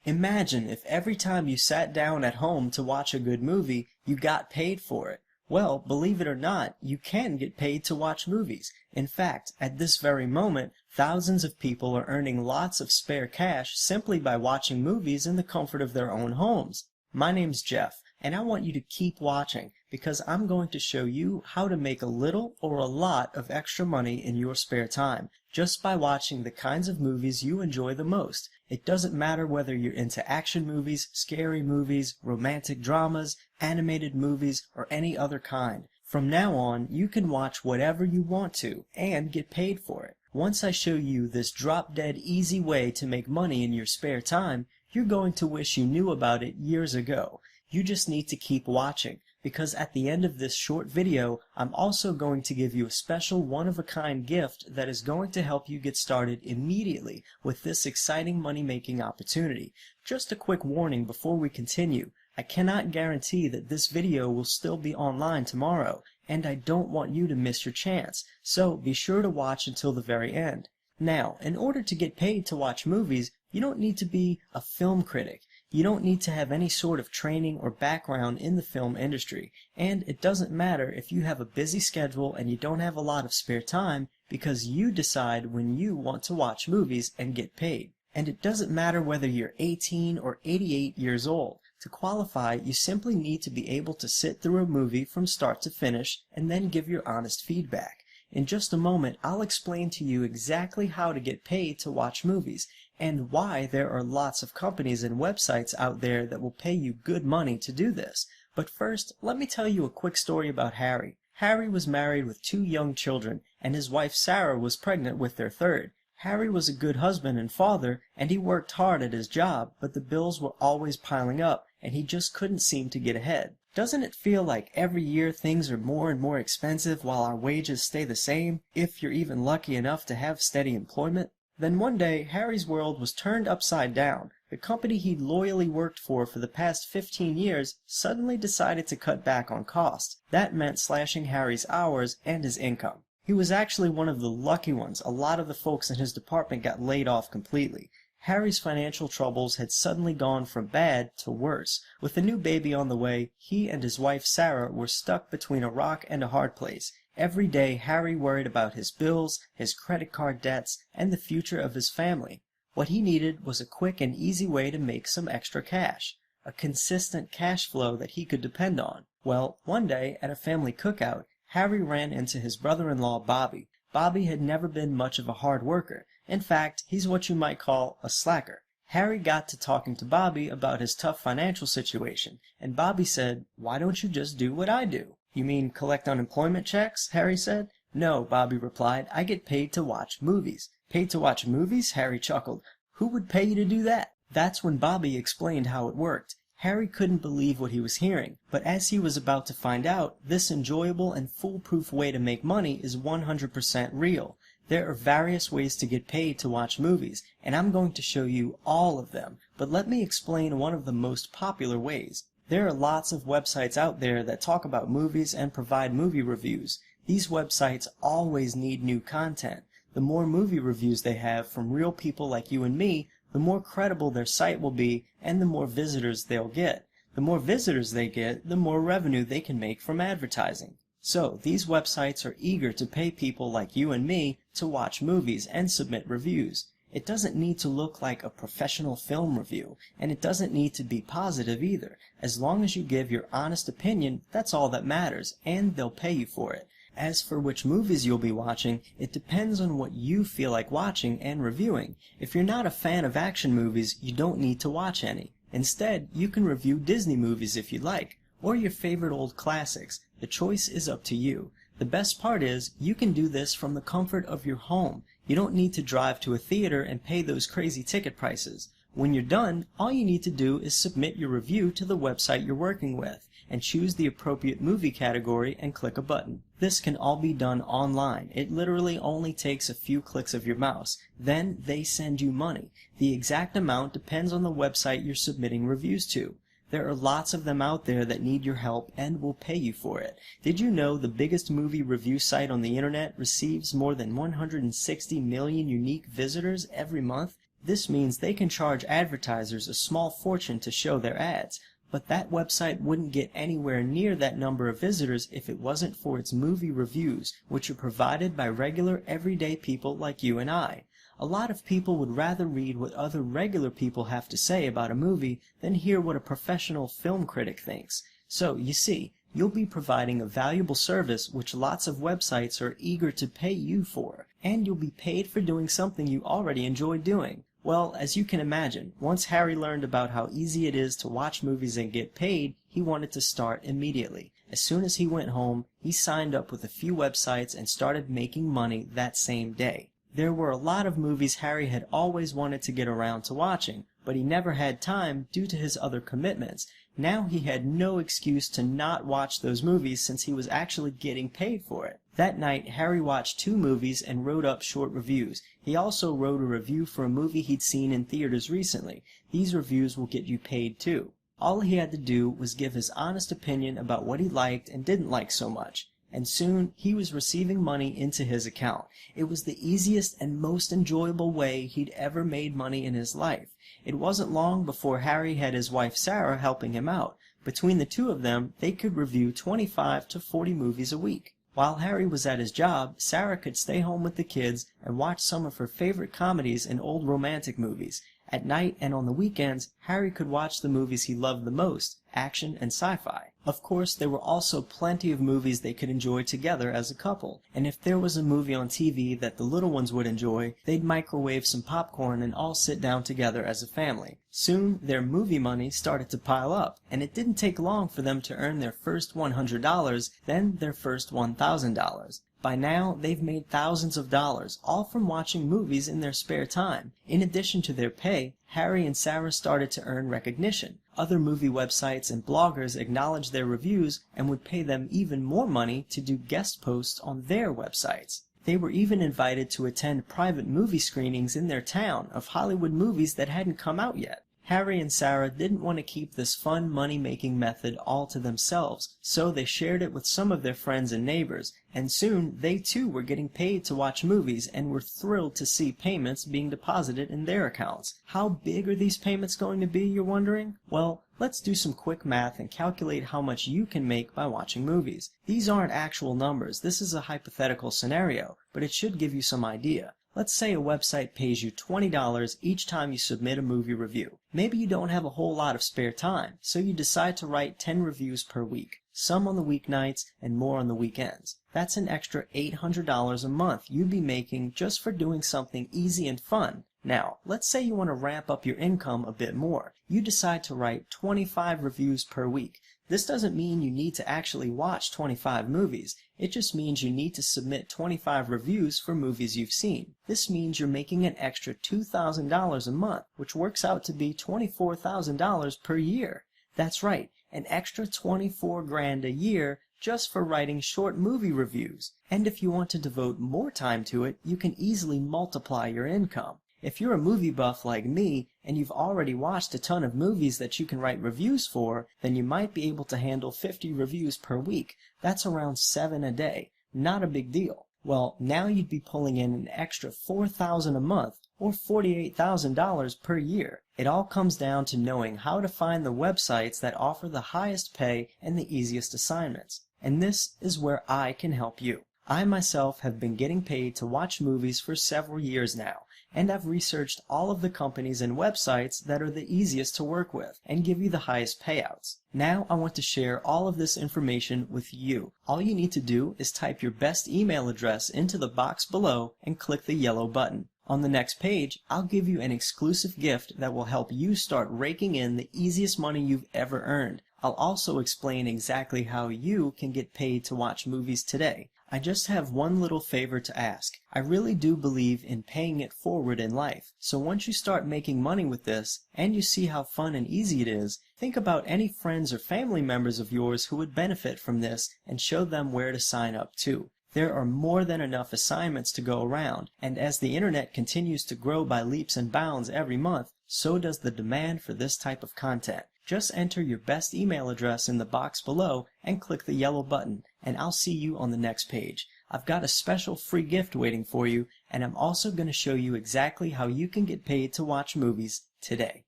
Imagine if every time you sat down at home to watch a good movie, you got paid for it. Well, believe it or not, you can get paid to watch movies. In fact, at this very moment, thousands of people are earning lots of spare cash simply by watching movies in the comfort of their own homes. My name's Jeff, and I want you to keep watching because I'm going to show you how to make a little or a lot of extra money in your spare time just by watching the kinds of movies you enjoy the most. It doesn't matter whether you're into action movies, scary movies, romantic dramas, animated movies, or any other kind. From now on, you can watch whatever you want to and get paid for it. Once I show you this drop-dead easy way to make money in your spare time, you're going to wish you knew about it years ago. You just need to keep watching, because at the end of this short video, I'm also going to give you a special one-of-a-kind gift that is going to help you get started immediately with this exciting money-making opportunity. Just a quick warning before we continue. I cannot guarantee that this video will still be online tomorrow, and I don't want you to miss your chance, so be sure to watch until the very end. Now, in order to get paid to watch movies, you don't need to be a film critic. You don't need to have any sort of training or background in the film industry, and it doesn't matter if you have a busy schedule and you don't have a lot of spare time because you decide when you want to watch movies and get paid. And it doesn't matter whether you're 18 or 88 years old. To qualify, you simply need to be able to sit through a movie from start to finish and then give your honest feedback. In just a moment, I'll explain to you exactly how to get paid to watch movies, and why there are lots of companies and websites out there that will pay you good money to do this. But first, let me tell you a quick story about Harry. Harry was married with 2 young children, and his wife Sarah was pregnant with their third. Harry was a good husband and father, and he worked hard at his job, but the bills were always piling up, and he just couldn't seem to get ahead. Doesn't it feel like every year things are more and more expensive while our wages stay the same, if you're even lucky enough to have steady employment? Then one day, Harry's world was turned upside down. The company he'd loyally worked for the past 15 years suddenly decided to cut back on costs. That meant slashing Harry's hours and his income. He was actually one of the lucky ones. A lot of the folks in his department got laid off completely. Harry's financial troubles had suddenly gone from bad to worse. With a new baby on the way, he and his wife Sarah were stuck between a rock and a hard place. Every day, Harry worried about his bills, his credit card debts, and the future of his family. What he needed was a quick and easy way to make some extra cash. A consistent cash flow that he could depend on. Well, one day, at a family cookout, Harry ran into his brother-in-law Bobby. Bobby had never been much of a hard worker. In fact, he's what you might call a slacker. Harry got to talking to Bobby about his tough financial situation, and Bobby said, "Why don't you just do what I do?" "You mean collect unemployment checks?" Harry said. "No," Bobby replied, "I get paid to watch movies." "Paid to watch movies?" Harry chuckled. "Who would pay you to do that?" That's when Bobby explained how it worked. Harry couldn't believe what he was hearing, but as he was about to find out, this enjoyable and foolproof way to make money is 100% real. There are various ways to get paid to watch movies, and I'm going to show you all of them, but let me explain one of the most popular ways. There are lots of websites out there that talk about movies and provide movie reviews. These websites always need new content. The more movie reviews they have from real people like you and me, the more credible their site will be and the more visitors they'll get. The more visitors they get, the more revenue they can make from advertising. So, these websites are eager to pay people like you and me to watch movies and submit reviews. It doesn't need to look like a professional film review, and it doesn't need to be positive either. As long as you give your honest opinion, that's all that matters, and they'll pay you for it. As for which movies you'll be watching, it depends on what you feel like watching and reviewing. If you're not a fan of action movies, you don't need to watch any. Instead, you can review Disney movies if you like, or your favorite old classics. The choice is up to you. The best part is, you can do this from the comfort of your home. You don't need to drive to a theater and pay those crazy ticket prices. When you're done, all you need to do is submit your review to the website you're working with, and choose the appropriate movie category and click a button. This can all be done online. It literally only takes a few clicks of your mouse. Then they send you money. The exact amount depends on the website you're submitting reviews to. There are lots of them out there that need your help and will pay you for it. Did you know the biggest movie review site on the internet receives more than 160 million unique visitors every month? This means they can charge advertisers a small fortune to show their ads, but that website wouldn't get anywhere near that number of visitors if it wasn't for its movie reviews, which are provided by regular, everyday people like you and I. A lot of people would rather read what other regular people have to say about a movie than hear what a professional film critic thinks. So, you see, you'll be providing a valuable service which lots of websites are eager to pay you for, and you'll be paid for doing something you already enjoy doing. Well, as you can imagine, once Harry learned about how easy it is to watch movies and get paid, he wanted to start immediately. As soon as he went home, he signed up with a few websites and started making money that same day. There were a lot of movies Harry had always wanted to get around to watching, but he never had time due to his other commitments. Now he had no excuse to not watch those movies since he was actually getting paid for it. That night, Harry watched 2 movies and wrote up short reviews. He also wrote a review for a movie he'd seen in theaters recently. These reviews will get you paid too. All he had to do was give his honest opinion about what he liked and didn't like so much. And soon he was receiving money into his account. It was the easiest and most enjoyable way he'd ever made money in his life. It wasn't long before Harry had his wife Sarah helping him out. Between the two of them, they could review 25 to 40 movies a week. While Harry was at his job, Sarah could stay home with the kids and watch some of her favorite comedies and old romantic movies. At night and on the weekends, Harry could watch the movies he loved the most, action and sci-fi. Of course, there were also plenty of movies they could enjoy together as a couple, and if there was a movie on TV that the little ones would enjoy, they'd microwave some popcorn and all sit down together as a family. Soon, their movie money started to pile up, and it didn't take long for them to earn their first $100, then their first $1,000. By now, they've made thousands of dollars, all from watching movies in their spare time. In addition to their pay, Harry and Sarah started to earn recognition. Other movie websites and bloggers acknowledged their reviews and would pay them even more money to do guest posts on their websites. They were even invited to attend private movie screenings in their town of Hollywood movies that hadn't come out yet. Harry and Sarah didn't want to keep this fun money-making method all to themselves, so they shared it with some of their friends and neighbors, and soon they too were getting paid to watch movies and were thrilled to see payments being deposited in their accounts. How big are these payments going to be, you're wondering? Well, let's do some quick math and calculate how much you can make by watching movies. These aren't actual numbers, this is a hypothetical scenario, but it should give you some idea. Let's say a website pays you $20 each time you submit a movie review. Maybe you don't have a whole lot of spare time, so you decide to write 10 reviews per week, some on the weeknights and more on the weekends. That's an extra $800 a month you'd be making just for doing something easy and fun. Now, let's say you want to ramp up your income a bit more. You decide to write 25 reviews per week. This doesn't mean you need to actually watch 25 movies. It just means you need to submit 25 reviews for movies you've seen. This means you're making an extra $2,000 a month, which works out to be $24,000 per year. That's right, an extra 24 grand a year just for writing short movie reviews. And if you want to devote more time to it, you can easily multiply your income. If you're a movie buff like me, and you've already watched a ton of movies that you can write reviews for, then you might be able to handle 50 reviews per week. That's around 7 a day. Not a big deal. Well, now you'd be pulling in an extra $4,000 a month, or $48,000 per year. It all comes down to knowing how to find the websites that offer the highest pay and the easiest assignments. And this is where I can help you. I myself have been getting paid to watch movies for several years now, and I've researched all of the companies and websites that are the easiest to work with and give you the highest payouts. Now I want to share all of this information with you. All you need to do is type your best email address into the box below and click the yellow button. On the next page, I'll give you an exclusive gift that will help you start raking in the easiest money you've ever earned. I'll also explain exactly how you can get paid to watch movies today. I just have one little favor to ask. I really do believe in paying it forward in life. So once you start making money with this, and you see how fun and easy it is, think about any friends or family members of yours who would benefit from this and show them where to sign up too. There are more than enough assignments to go around, and as the internet continues to grow by leaps and bounds every month, so does the demand for this type of content. Just enter your best email address in the box below and click the yellow button, and I'll see you on the next page. I've got a special free gift waiting for you, and I'm also going to show you exactly how you can get paid to watch movies today.